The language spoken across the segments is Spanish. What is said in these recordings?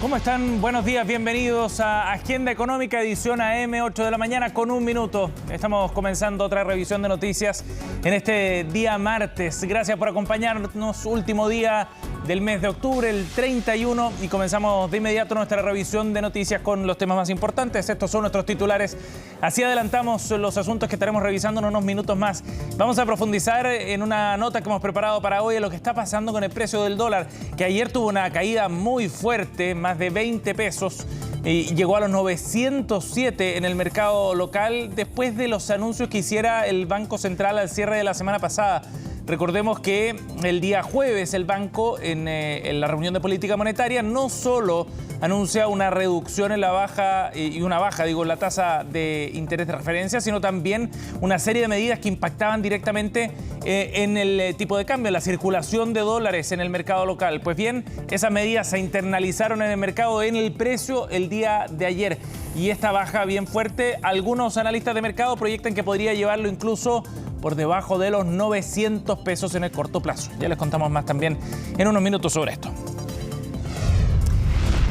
¿Cómo están? Buenos días, bienvenidos a Agenda Económica, edición AM, 8 de la mañana con un minuto. Estamos comenzando otra revisión de noticias en este día martes. Gracias por acompañarnos, último día del mes de octubre, el 31, y comenzamos de inmediato nuestra revisión de noticias con los temas más importantes. Estos son nuestros titulares. Así adelantamos los asuntos que estaremos revisando en unos minutos más. Vamos a profundizar en una nota que hemos preparado para hoy en lo que está pasando con el precio del dólar, que ayer tuvo una caída muy fuerte, más de 20 pesos, y llegó a los 907 en el mercado local después de los anuncios que hiciera el Banco Central al cierre de la semana pasada. Recordemos que el día jueves el banco, en la reunión de política monetaria, no solo anuncia una reducción en la baja y una baja, en la tasa de interés de referencia, sino también una serie de medidas que impactaban directamente en el tipo de cambio, en la circulación de dólares en el mercado local. Pues bien, esas medidas se internalizaron en el mercado, en el precio, el día de ayer. Y esta baja bien fuerte, algunos analistas de mercado proyectan que podría llevarlo incluso por debajo de los 900 pesos en el corto plazo. Ya les contamos más también en unos minutos sobre esto.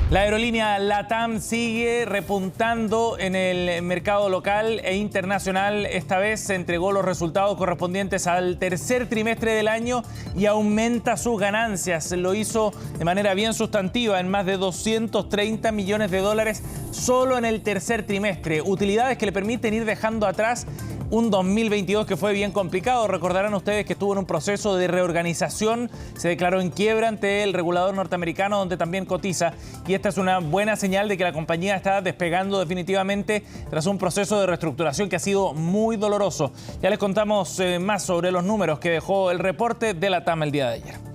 La aerolínea LATAM sigue repuntando en el mercado local e internacional. Esta vez se entregó los resultados correspondientes al tercer trimestre del año y aumenta sus ganancias. Lo hizo de manera bien sustantiva, en más de 230 millones de dólares solo en el tercer trimestre. Utilidades que le permiten ir dejando atrás un 2022 que fue bien complicado. Recordarán ustedes que estuvo en un proceso de reorganización, se declaró en quiebra ante el regulador norteamericano, donde también cotiza, y esta es una buena señal de que la compañía está despegando definitivamente tras un proceso de reestructuración que ha sido muy doloroso. Ya les contamos más sobre los números que dejó el reporte de LATAM el día de ayer.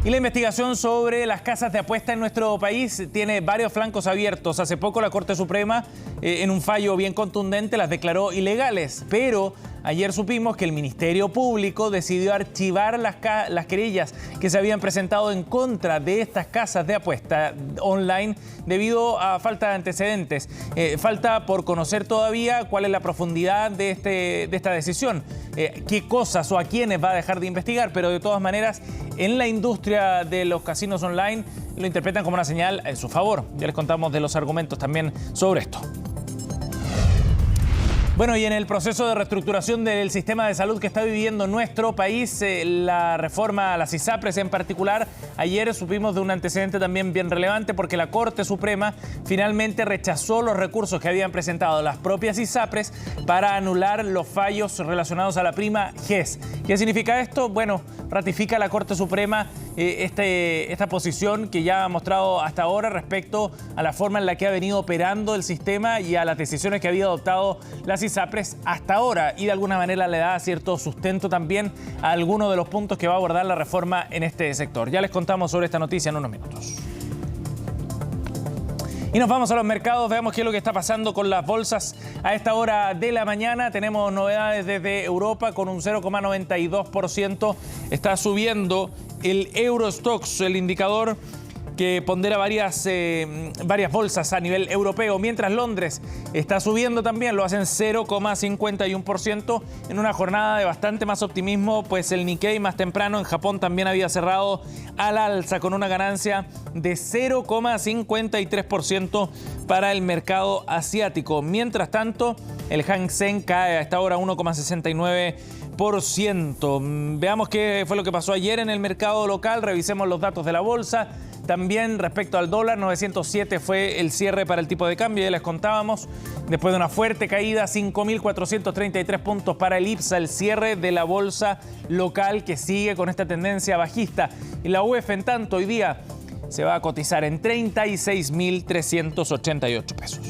Y la investigación sobre las casas de apuesta en nuestro país tiene varios flancos abiertos. Hace poco la Corte Suprema, en un fallo bien contundente, las declaró ilegales, pero ayer supimos que el Ministerio Público decidió archivar las querellas que se habían presentado en contra de estas casas de apuesta online debido a falta de antecedentes. Falta por conocer todavía cuál es la profundidad de esta decisión, qué cosas o a quiénes va a dejar de investigar, pero de todas maneras en la industria de los casinos online lo interpretan como una señal en su favor. Ya les contamos de los argumentos también sobre esto. Bueno, y en el proceso de reestructuración del sistema de salud que está viviendo nuestro país, la reforma a las ISAPRES en particular, ayer supimos de un antecedente también bien relevante porque la Corte Suprema finalmente rechazó los recursos que habían presentado las propias ISAPRES para anular los fallos relacionados a la prima GES. ¿Qué significa esto? Bueno, ratifica la Corte Suprema esta posición que ya ha mostrado hasta ahora respecto a la forma en la que ha venido operando el sistema y a las decisiones que había adoptado las ISAPRES hasta ahora, y de alguna manera le da cierto sustento también a algunos de los puntos que va a abordar la reforma en este sector. Ya les contamos sobre esta noticia en unos minutos. Y nos vamos a los mercados, veamos qué es lo que está pasando con las bolsas a esta hora de la mañana. Tenemos novedades desde Europa con un 0,92%. Está subiendo el Eurostoxx, el indicador que pondera varias bolsas a nivel europeo, mientras Londres está subiendo también, lo hacen 0,51% en una jornada de bastante más optimismo, pues el Nikkei más temprano en Japón también había cerrado al alza con una ganancia de 0,53% para el mercado asiático. Mientras tanto, el Hang Seng cae a esta hora 1,69%. Veamos qué fue lo que pasó ayer en el mercado local, revisemos los datos de la bolsa. También respecto al dólar, 907 fue el cierre para el tipo de cambio, ya les contábamos. Después de una fuerte caída, 5.433 puntos para el IPSA, el cierre de la bolsa local que sigue con esta tendencia bajista. Y la UF, en tanto, hoy día se va a cotizar en 36.388 pesos.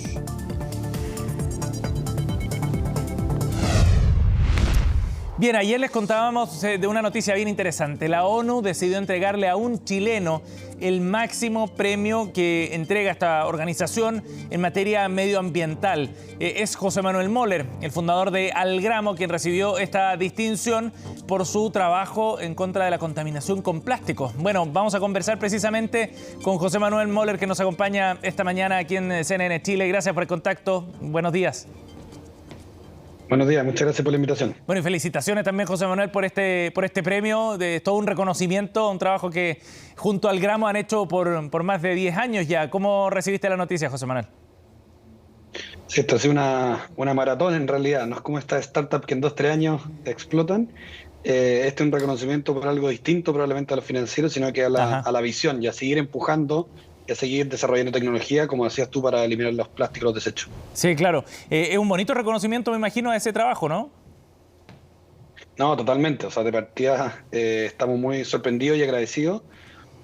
Bien, ayer les contábamos de una noticia bien interesante. La ONU decidió entregarle a un chileno el máximo premio que entrega esta organización en materia medioambiental. Es José Manuel Moller, el fundador de Algramo, quien recibió esta distinción por su trabajo en contra de la contaminación con plásticos. Bueno, vamos a conversar precisamente con José Manuel Moller, que nos acompaña esta mañana aquí en CNN Chile. Gracias por el contacto. Buenos días. Buenos días, muchas gracias por la invitación. Bueno, y felicitaciones también, José Manuel, por este premio, de todo un reconocimiento, un trabajo que junto al Gramo han hecho por más de 10 años ya. ¿Cómo recibiste la noticia, José Manuel? Sí, esto ha sido una maratón en realidad, no es como estas startups que en 2, 3 años explotan. Este es un reconocimiento por algo distinto probablemente a lo financiero, sino que a la, Ajá. a la visión y a seguir empujando y a seguir desarrollando tecnología, como decías tú, para eliminar los plásticos, los desechos. Sí, claro. Es un bonito reconocimiento, me imagino, a ese trabajo, ¿no? No, totalmente, o sea, de partida estamos muy sorprendidos y agradecidos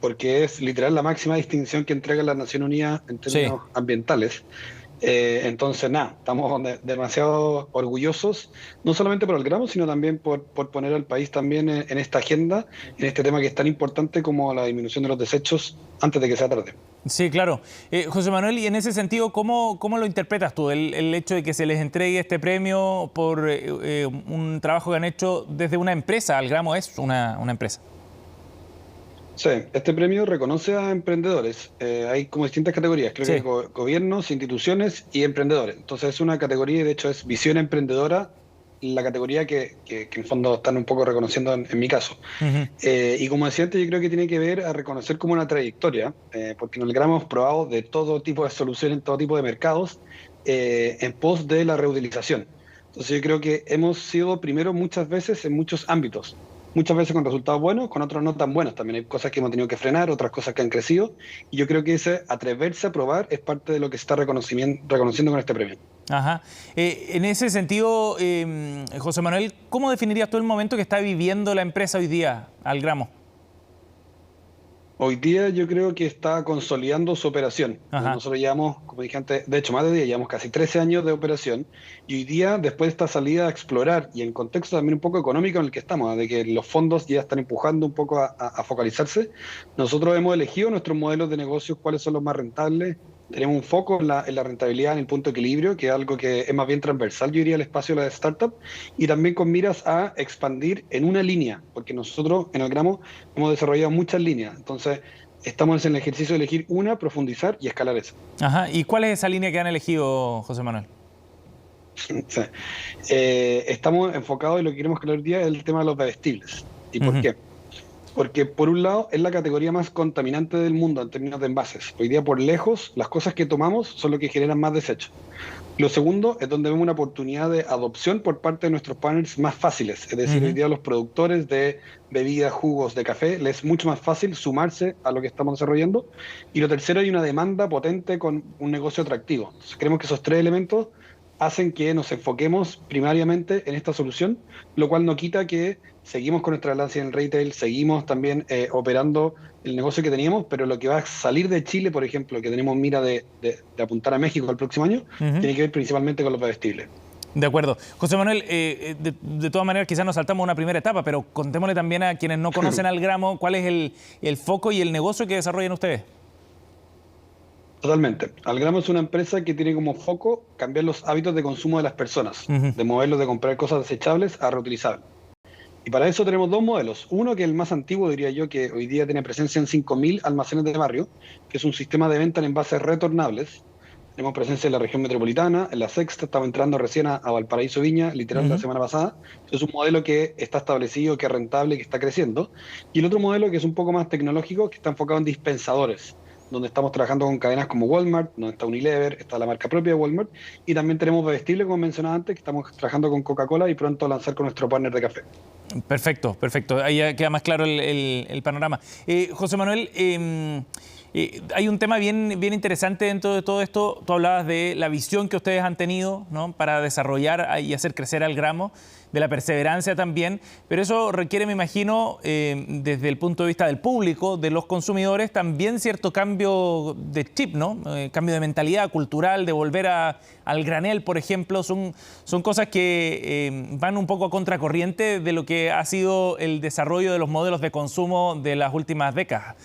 porque es literal la máxima distinción que entrega la Nación Unida en Sí. términos ambientales. Entonces, nada, estamos demasiado orgullosos, no solamente por el gramo, sino también por poner al país también en esta agenda, en este tema que es tan importante como la disminución de los desechos antes de que sea tarde. Sí, claro. José Manuel, y en ese sentido, ¿cómo lo interpretas tú? El hecho de que se les entregue este premio por un trabajo que han hecho desde una empresa. Algramo es una empresa. Sí, este premio reconoce a emprendedores. Hay como distintas categorías, creo que hay Sí. gobiernos, instituciones y emprendedores. Entonces es una categoría y de hecho es visión emprendedora la categoría que en el fondo están un poco reconociendo en mi caso. Ujú. Y como decía antes, yo creo que tiene que ver a reconocer como una trayectoria, porque en el gramo hemos probado de todo tipo de soluciones, en todo tipo de mercados, en pos de la reutilización. Entonces yo creo que hemos sido primero muchas veces en muchos ámbitos, muchas veces con resultados buenos, con otros no tan buenos. También hay cosas que hemos tenido que frenar, otras cosas que han crecido, y yo creo que ese atreverse a probar es parte de lo que se está reconociendo con este premio. Ajá. En ese sentido, José Manuel, ¿cómo definirías tú el momento que está viviendo la empresa hoy día, Algramo? Hoy día yo creo que está consolidando su operación. Ajá. Nosotros llevamos, como dije antes, de hecho más de 10, llevamos casi 13 años de operación y hoy día, después de esta salida a explorar y en contexto también un poco económico en el que estamos, de que los fondos ya están empujando un poco a focalizarse, nosotros hemos elegido nuestros modelos de negocios, cuáles son los más rentables. Tenemos un foco en la rentabilidad, en el punto de equilibrio, que es algo que es más bien transversal, yo diría, al espacio de la startup, y también con miras a expandir en una línea, porque nosotros en el Gramo hemos desarrollado muchas líneas. Entonces, estamos en el ejercicio de elegir una, profundizar y escalar esa. Ajá. ¿Y cuál es esa línea que han elegido, José Manuel? Sí. Estamos enfocados en lo que queremos escalar hoy día, es el tema de los bebestibles. ¿Y por Ujú. qué? Porque por un lado es la categoría más contaminante del mundo en términos de envases. Hoy día por lejos las cosas que tomamos son lo que generan más desechos. Lo segundo es donde vemos una oportunidad de adopción por parte de nuestros partners más fáciles. Es decir, hoy Ujú. día a los productores de bebidas, jugos, de café, les es mucho más fácil sumarse a lo que estamos desarrollando. Y lo tercero, hay una demanda potente con un negocio atractivo. Entonces, creemos que esos tres elementos hacen que nos enfoquemos primariamente en esta solución, lo cual no quita que seguimos con nuestra ganancia en el retail, seguimos también operando el negocio que teníamos, pero lo que va a salir de Chile, por ejemplo, que tenemos mira de apuntar a México el próximo año, Ujú. tiene que ver principalmente con los bebestibles. De acuerdo. José Manuel, de todas maneras quizás nos saltamos una primera etapa, pero contémosle también a quienes no conocen al Gramo cuál es el foco y el negocio que desarrollan ustedes. Totalmente. Algramo es una empresa que tiene como foco cambiar los hábitos de consumo de las personas, Ujú. de moverlos de comprar cosas desechables a reutilizables. Y para eso tenemos dos modelos. Uno que es el más antiguo, diría yo, que hoy día tiene presencia en 5.000 almacenes de barrio, que es un sistema de venta en envases retornables. Tenemos presencia en la región metropolitana, en la sexta, estamos entrando recién a Valparaíso Viña, literal, la Ujú. semana pasada. Es un modelo que está establecido, que es rentable, que está creciendo. Y el otro modelo que es un poco más tecnológico, que está enfocado en dispensadores, donde estamos trabajando con cadenas como Walmart, donde está Unilever, está la marca propia de Walmart, y también tenemos bebestibles, como mencionaba antes, que estamos trabajando con Coca-Cola y pronto a lanzar con nuestro partner de café. Perfecto, perfecto. Ahí ya queda más claro el panorama. José Manuel, hay un tema bien interesante dentro de todo esto. Tú hablabas de la visión que ustedes han tenido, ¿no?, para desarrollar y hacer crecer al Gramo, de la perseverancia también, pero eso requiere, me imagino, desde el punto de vista del público, de los consumidores, también cierto cambio de chip, ¿no? Cambio de mentalidad cultural, de volver al granel, por ejemplo, son cosas que van un poco a contracorriente de lo que ha sido el desarrollo de los modelos de consumo de las últimas décadas.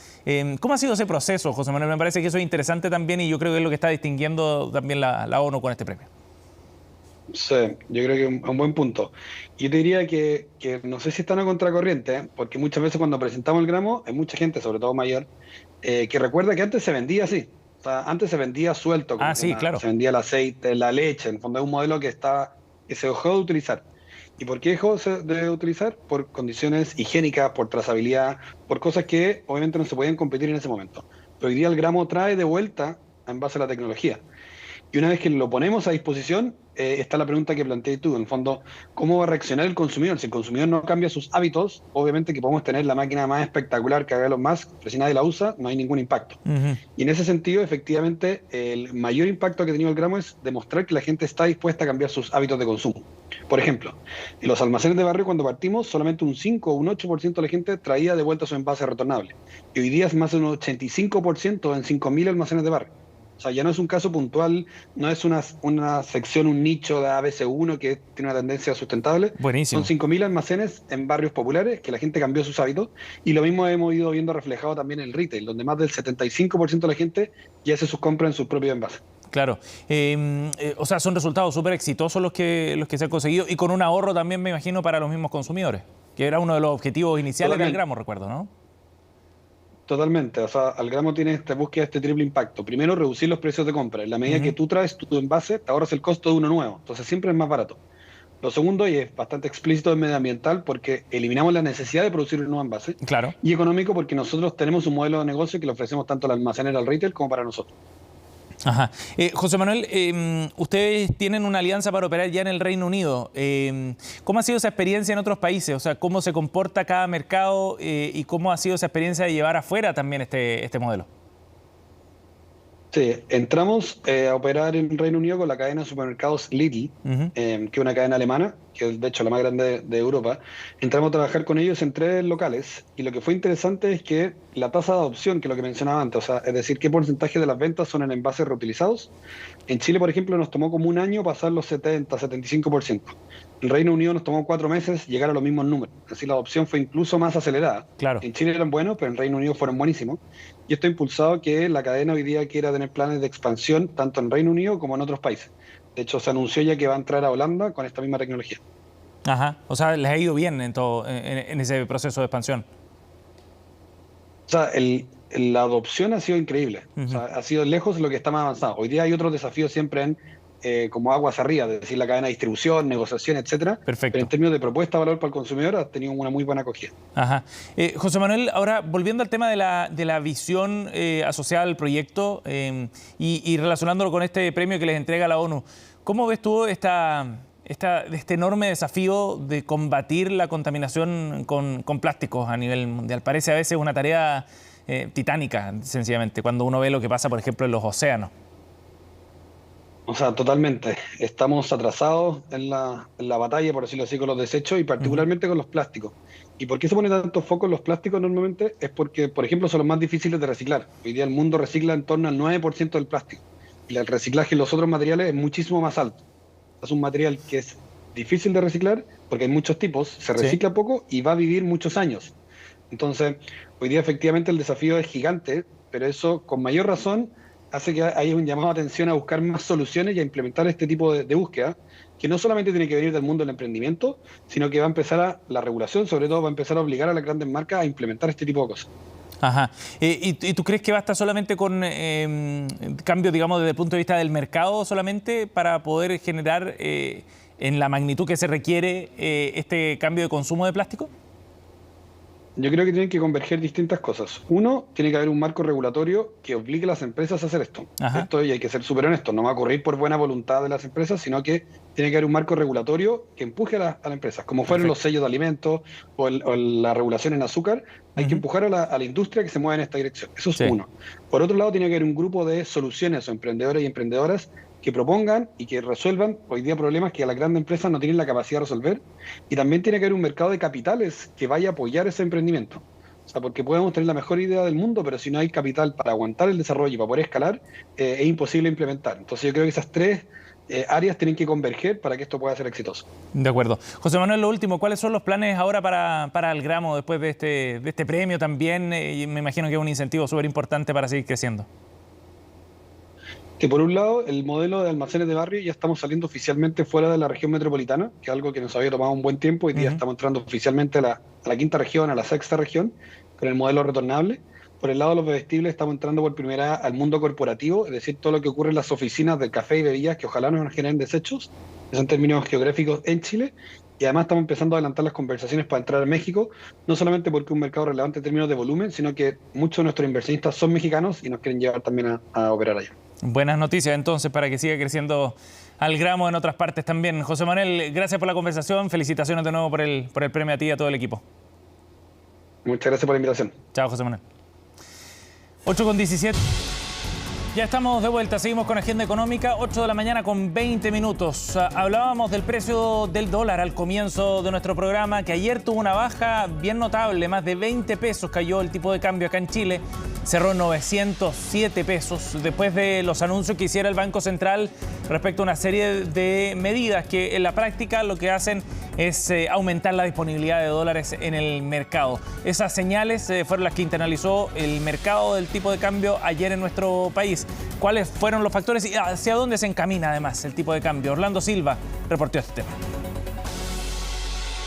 ¿Cómo ha sido ese proceso, José Manuel? Me parece que eso es interesante también y yo creo que es lo que está distinguiendo también la ONU con este premio. Sí, yo creo que es un buen punto. Yo te diría que no sé si están a contracorriente, ¿eh? Porque muchas veces cuando presentamos el gramo, hay mucha gente, sobre todo mayor, que recuerda que antes se vendía así. O sea, antes se vendía suelto, Ah, como sí, claro. se vendía el aceite, la leche. En el fondo es un modelo que está que se dejó de utilizar. ¿Y por qué dejó de utilizar? Por condiciones higiénicas, por trazabilidad, por cosas que obviamente no se podían competir en ese momento. Pero hoy día el gramo trae de vuelta en base a la tecnología. Y una vez que lo ponemos a disposición, está la pregunta que planteé tú, en el fondo, ¿cómo va a reaccionar el consumidor? Si el consumidor no cambia sus hábitos, obviamente que podemos tener la máquina más espectacular que haga Elon Musk, pero si nadie la usa, no hay ningún impacto. Y en ese sentido, efectivamente, el mayor impacto que ha tenido el gramo es demostrar que la gente está dispuesta a cambiar sus hábitos de consumo. Por ejemplo, en los almacenes de barrio cuando partimos, solamente un 5 o un 8% de la gente traía de vuelta su envase retornable. Y hoy día es más de un 85% en 5.000 almacenes de barrio. O sea, ya no es un caso puntual, no es una sección, un nicho de ABC1 que tiene una tendencia sustentable. Buenísimo. Son 5.000 almacenes en barrios populares que la gente cambió sus hábitos y lo mismo hemos ido viendo reflejado también en el retail, donde más del 75% de la gente ya hace sus compras en sus propios envases. Claro. O sea, son resultados súper exitosos los que se han conseguido y con un ahorro también, me imagino, para los mismos consumidores, que era uno de los objetivos iniciales del gramo, recuerdo, ¿no? Totalmente, o sea, al gramo tiene esta búsqueda, este triple impacto. Primero, reducir los precios de compra. En la medida que tú traes tu envase, te ahorras el costo de uno nuevo, entonces siempre es más barato. Lo segundo, y es bastante explícito, es medioambiental porque eliminamos la necesidad de producir un nuevo envase. Claro. Y económico porque nosotros tenemos un modelo de negocio que le ofrecemos tanto al almacenero, al retail, como para nosotros. Ajá. José Manuel, ustedes tienen una alianza para operar ya en el Reino Unido. ¿Cómo ha sido esa experiencia en otros países? O sea, ¿cómo se comporta cada mercado y cómo ha sido esa experiencia de llevar afuera también este modelo? Sí, entramos a operar en Reino Unido con la cadena de supermercados Lidl, que es una cadena alemana, que es de hecho la más grande de Europa. Entramos a trabajar con ellos en 3 locales y lo que fue interesante es que la tasa de adopción, que es lo que mencionaba antes, o sea, es decir, qué porcentaje de las ventas son en envases reutilizados. En Chile, por ejemplo, nos tomó como un año pasar los 70-75%. En Reino Unido nos tomó 4 meses llegar a los mismos números. Es decir, la adopción fue incluso más acelerada. Claro. En Chile eran buenos, pero en Reino Unido fueron buenísimos. Y esto ha impulsado que la cadena hoy día quiera tener planes de expansión tanto en Reino Unido como en otros países. De hecho, se anunció ya que va a entrar a Holanda con esta misma tecnología. Ajá. O sea, les ha ido bien en ese proceso de expansión. O sea, la adopción ha sido increíble. O sea, ha sido lejos lo que está más avanzado. Hoy día hay otros desafíos siempre en como aguas arriba, es decir, la cadena de distribución, negociación, etcétera. Perfecto. Pero en términos de propuesta de valor para el consumidor ha tenido una muy buena acogida. Ajá. José Manuel, ahora volviendo al tema de la visión asociada al proyecto y relacionándolo con este premio que les entrega la ONU, ¿cómo ves tú este enorme desafío de combatir la contaminación con plásticos a nivel mundial? Parece a veces una tarea titánica, sencillamente, cuando uno ve lo que pasa, por ejemplo, en los océanos. O sea, totalmente. Estamos atrasados en la batalla, por decirlo así, con los desechos y particularmente con los plásticos. ¿Y por qué se pone tanto foco en los plásticos normalmente? Es porque, por ejemplo, son los más difíciles de reciclar. Hoy día el mundo recicla en torno al 9% del plástico. Y el reciclaje en los otros materiales es muchísimo más alto. Es un material que es difícil de reciclar porque hay muchos tipos, se recicla poco y va a vivir muchos años. Entonces, hoy día efectivamente el desafío es gigante, pero eso con mayor razón hace que haya un llamado de atención a buscar más soluciones y a implementar este tipo de búsqueda, que no solamente tiene que venir del mundo del emprendimiento, sino que va a empezar la regulación, sobre todo va a empezar a obligar a las grandes marcas a implementar este tipo de cosas. Ajá. ¿Y tú crees que basta solamente con cambios, digamos, desde el punto de vista del mercado solamente para poder generar en la magnitud que se requiere este cambio de consumo de plástico? Yo creo que tienen que converger distintas cosas. Uno, tiene que haber un marco regulatorio que obligue a las empresas a hacer esto. Esto, y hay que ser súper honestos, no va a ocurrir por buena voluntad de las empresas, sino que tiene que haber un marco regulatorio que empuje a las empresas, como fueron los sellos de alimentos o la regulación en azúcar. Hay que empujar a la industria que se mueva en esta dirección. Eso es uno. Por otro lado, tiene que haber un grupo de soluciones o emprendedores y emprendedoras que propongan y que resuelvan hoy día problemas que las grandes empresas no tienen la capacidad de resolver. Y también tiene que haber un mercado de capitales que vaya a apoyar ese emprendimiento. O sea, porque podemos tener la mejor idea del mundo, pero si no hay capital para aguantar el desarrollo y para poder escalar, es imposible implementar. Entonces yo creo que esas 3 áreas tienen que converger para que esto pueda ser exitoso. De acuerdo. José Manuel, lo último, ¿cuáles son los planes ahora para el gramo después de este premio también? Y me imagino que es un incentivo súper importante para seguir creciendo. Que por un lado, el modelo de almacenes de barrio ya estamos saliendo oficialmente fuera de la región metropolitana, que es algo que nos había tomado un buen tiempo. Hoy día estamos entrando oficialmente a la 5ª región, a la 6ª región, con el modelo retornable. por el lado de los bebestibles, estamos entrando por primera vez al mundo corporativo, es decir, todo lo que ocurre en las oficinas del café y bebidas, que ojalá no nos generen desechos, que son términos geográficos en Chile. Y además estamos empezando a adelantar las conversaciones para entrar a México, no solamente porque es un mercado relevante en términos de volumen, sino que muchos de nuestros inversionistas son mexicanos y nos quieren llevar también a operar allá. Buenas noticias entonces para que siga creciendo al gramo en otras partes también. José Manuel, gracias por la conversación, felicitaciones de nuevo por el premio a ti y a todo el equipo. Muchas gracias por la invitación. Chao, José Manuel. 8:17. Ya estamos de vuelta, seguimos con Agenda Económica, 8 de la mañana con 20 minutos. Hablábamos del precio del dólar al comienzo de nuestro programa, que ayer tuvo una baja bien notable, más de 20 pesos cayó el tipo de cambio acá en Chile, cerró 907 pesos, después de los anuncios que hiciera el Banco Central respecto a una serie de medidas que en la práctica lo que hacen es aumentar la disponibilidad de dólares en el mercado. Esas señales fueron las que internalizó el mercado del tipo de cambio ayer en nuestro país. ¿Cuáles fueron los factores y hacia dónde se encamina además el tipo de cambio? Orlando Silva reportó este tema.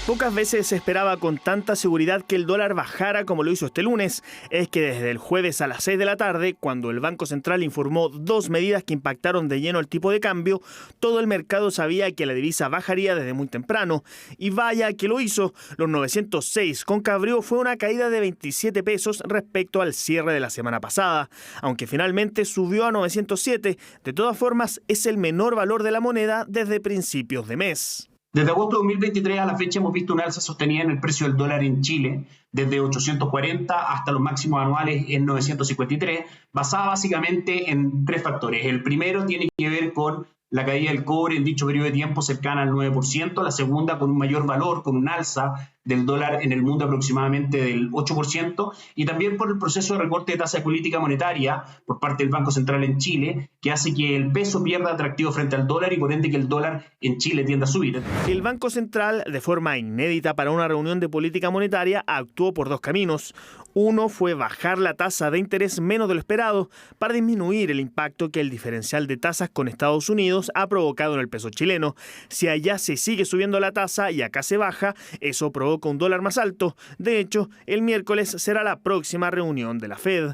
Pocas veces se esperaba con tanta seguridad que el dólar bajara como lo hizo este lunes. Es que desde el jueves a las 6 de la tarde, cuando el Banco Central informó dos medidas que impactaron de lleno el tipo de cambio, todo el mercado sabía que la divisa bajaría desde muy temprano. Y vaya que lo hizo. Los 906 con Cabrió fue una caída de 27 pesos respecto al cierre de la semana pasada, aunque finalmente subió a 907. De todas formas, es el menor valor de la moneda desde principios de mes. Desde agosto de 2023 a la fecha hemos visto un alza sostenida en el precio del dólar en Chile, desde 840 hasta los máximos anuales en 953, basada básicamente en tres factores. El primero tiene que ver con la caída del cobre en dicho periodo de tiempo cercana al 9%, la segunda con un mayor valor, con un alza del dólar en el mundo aproximadamente del 8%, y también por el proceso de recorte de tasa de política monetaria por parte del Banco Central en Chile, que hace que el peso pierda atractivo frente al dólar y por ende que el dólar en Chile tienda a subir. El Banco Central, de forma inédita para una reunión de política monetaria, actuó por dos caminos. Uno fue bajar la tasa de interés menos de lo esperado para disminuir el impacto que el diferencial de tasas con Estados Unidos ha provocado en el peso chileno. Si allá se sigue subiendo la tasa y acá se baja, eso provoca un dólar más alto. De hecho, el miércoles será la próxima reunión de la Fed.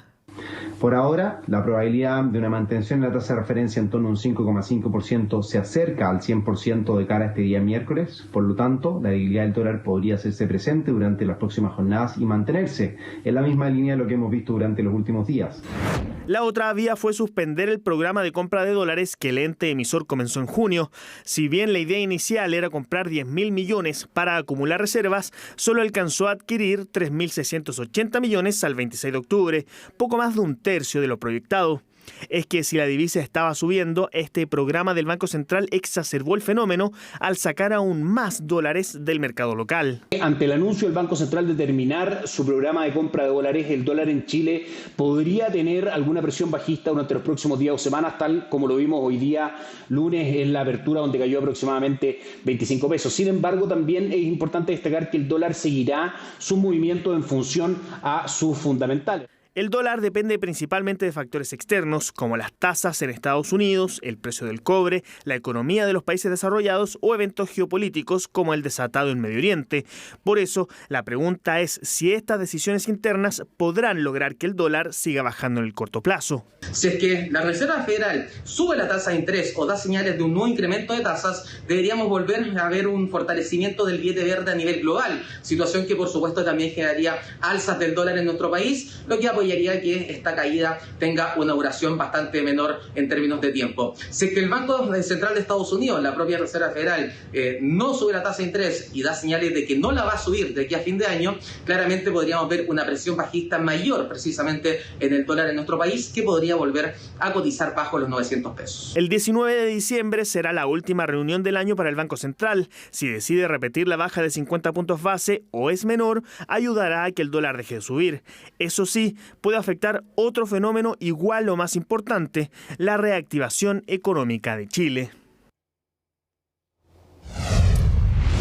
Por ahora, la probabilidad de una mantención de la tasa de referencia en torno a un 5,5% se acerca al 100% de cara a este día miércoles. Por lo tanto, la debilidad del dólar podría hacerse presente durante las próximas jornadas y mantenerse en la misma línea de lo que hemos visto durante los últimos días. La otra vía fue suspender el programa de compra de dólares que el ente emisor comenzó en junio. Si bien la idea inicial era comprar 10.000 millones para acumular reservas, solo alcanzó a adquirir 3.680 millones al 26 de octubre, poco más de un tercio de lo proyectado. Es que si la divisa estaba subiendo, este programa del Banco Central exacerbó el fenómeno al sacar aún más dólares del mercado local. Ante el anuncio del Banco Central de terminar su programa de compra de dólares, el dólar en Chile podría tener alguna presión bajista durante los próximos días o semanas, tal como lo vimos hoy día lunes en la apertura, donde cayó aproximadamente 25 pesos. Sin embargo, también es importante destacar que el dólar seguirá su movimiento en función a sus fundamentales. El dólar depende principalmente de factores externos, como las tasas en Estados Unidos, el precio del cobre, la economía de los países desarrollados o eventos geopolíticos como el desatado en Medio Oriente. Por eso, la pregunta es si estas decisiones internas podrán lograr que el dólar siga bajando en el corto plazo. Si es que la Reserva Federal sube la tasa de interés o da señales de un nuevo incremento de tasas, deberíamos volver a ver un fortalecimiento del billete verde a nivel global, situación que por supuesto también generaría alzas del dólar en nuestro país, lo que apoyaría que esta caída tenga una duración bastante menor en términos de tiempo. Si es que el Banco Central de Estados Unidos, la propia Reserva Federal, no sube la tasa de interés y da señales de que no la va a subir de aquí a fin de año, claramente podríamos ver una presión bajista mayor precisamente en el dólar en nuestro país, que podría volver a cotizar bajo los 900 pesos. El 19 de diciembre será la última reunión del año para el Banco Central. Si decide repetir la baja de 50 puntos base o es menor, ayudará a que el dólar deje de subir. Eso sí, puede afectar otro fenómeno igual o más importante, la reactivación económica de Chile.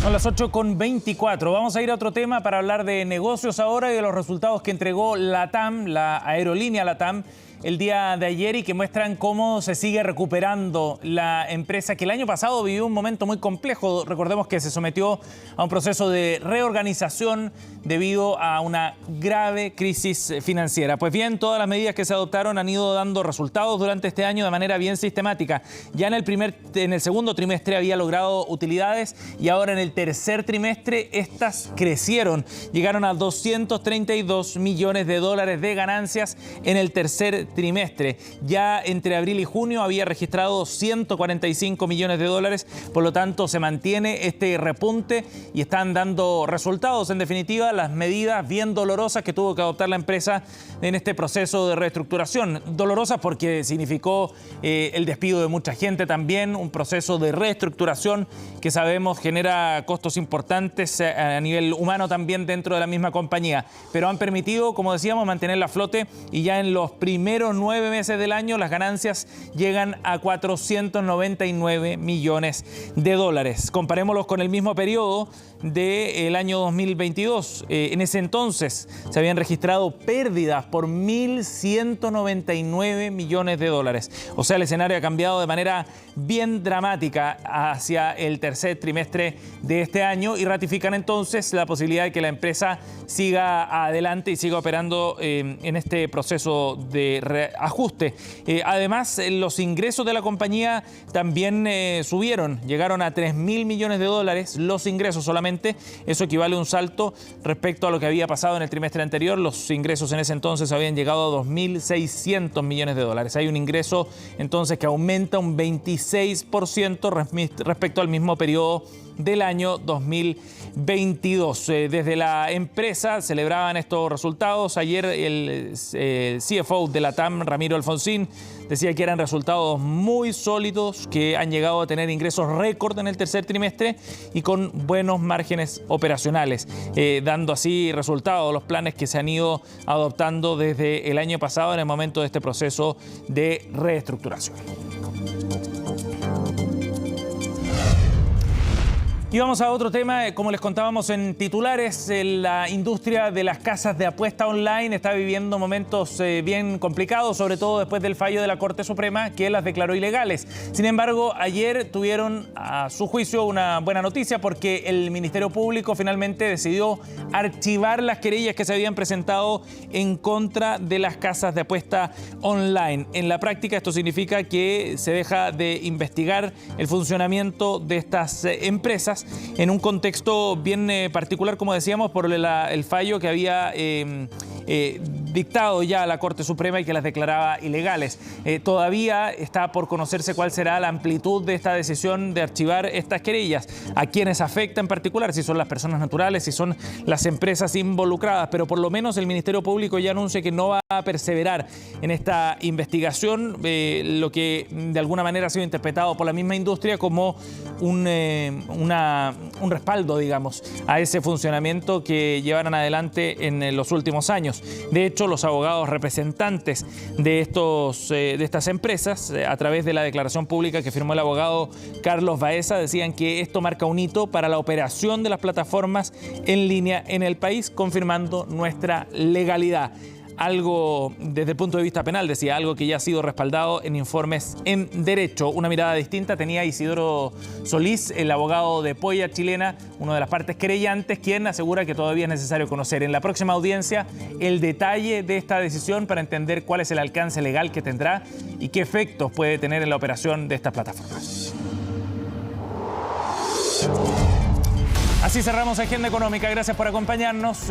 Son las 8:24. Vamos a ir a otro tema para hablar de negocios ahora y de los resultados que entregó LATAM, la aerolínea LATAM, el día de ayer y que muestran cómo se sigue recuperando la empresa que el año pasado vivió un momento muy complejo. Recordemos que se sometió a un proceso de reorganización debido a una grave crisis financiera. Pues bien, todas las medidas que se adoptaron han ido dando resultados durante este año de manera bien sistemática. Ya en el segundo trimestre había logrado utilidades y ahora en el tercer trimestre estas crecieron. Llegaron a 232 millones de dólares de ganancias en el tercer trimestre. Ya entre abril y junio había registrado 145 millones de dólares, por lo tanto se mantiene este repunte y están dando resultados. En definitiva, las medidas bien dolorosas que tuvo que adoptar la empresa en este proceso de reestructuración. Dolorosas porque significó el despido de mucha gente también, un proceso de reestructuración que sabemos genera costos importantes a nivel humano también dentro de la misma compañía, pero han permitido, como decíamos, mantener la flote y ya en los primeros 9 meses del año las ganancias llegan a 499 millones de dólares. Comparémoslos con el mismo periodo del año 2022. En ese entonces se habían registrado pérdidas por 1.199 millones de dólares. O sea, el escenario ha cambiado de manera bien dramática hacia el tercer trimestre de este año y ratifican entonces la posibilidad de que la empresa siga adelante y siga operando en este proceso de reajuste. Además, los ingresos de la compañía también subieron, llegaron a 3.000 millones de dólares los ingresos solamente. Eso equivale a un salto respecto a lo que había pasado en el trimestre anterior. Los ingresos en ese entonces habían llegado a 2.600 millones de dólares. Hay un ingreso entonces que aumenta un 26% respecto al mismo periodo del año 2022. Desde la empresa celebraban estos resultados. Ayer el CFO de la TAM, Ramiro Alfonsín, decía que eran resultados muy sólidos, que han llegado a tener ingresos récord en el tercer trimestre y con buenos márgenes operacionales, dando así resultados los planes que se han ido adoptando desde el año pasado en el momento de este proceso de reestructuración. Y vamos a otro tema, como les contábamos en titulares, la industria de las casas de apuesta online está viviendo momentos bien complicados, sobre todo después del fallo de la Corte Suprema que las declaró ilegales. Sin embargo, ayer tuvieron a su juicio una buena noticia porque el Ministerio Público finalmente decidió archivar las querellas que se habían presentado en contra de las casas de apuesta online. En la práctica esto significa que se deja de investigar el funcionamiento de estas empresas en un contexto bien particular, como decíamos, por el fallo que había dictado ya la Corte Suprema y que las declaraba ilegales. Todavía está por conocerse cuál será la amplitud de esta decisión de archivar estas querellas, a quienes afecta en particular, si son las personas naturales, si son las empresas involucradas, pero por lo menos el Ministerio Público ya anuncia que no va a perseverar en esta investigación, lo que de alguna manera ha sido interpretado por la misma industria como un respaldo, digamos, a ese funcionamiento que llevaron adelante en los últimos años. De hecho, los abogados representantes de estas empresas, a través de la declaración pública que firmó el abogado Carlos Baeza, decían que esto marca un hito para la operación de las plataformas en línea en el país, confirmando nuestra legalidad. Algo desde el punto de vista penal, decía, algo que ya ha sido respaldado en informes en derecho. Una mirada distinta tenía Isidoro Solís, el abogado de Polla Chilena, una de las partes querellantes, quien asegura que todavía es necesario conocer en la próxima audiencia el detalle de esta decisión para entender cuál es el alcance legal que tendrá y qué efectos puede tener en la operación de estas plataformas. Así cerramos Agenda Económica. Gracias por acompañarnos.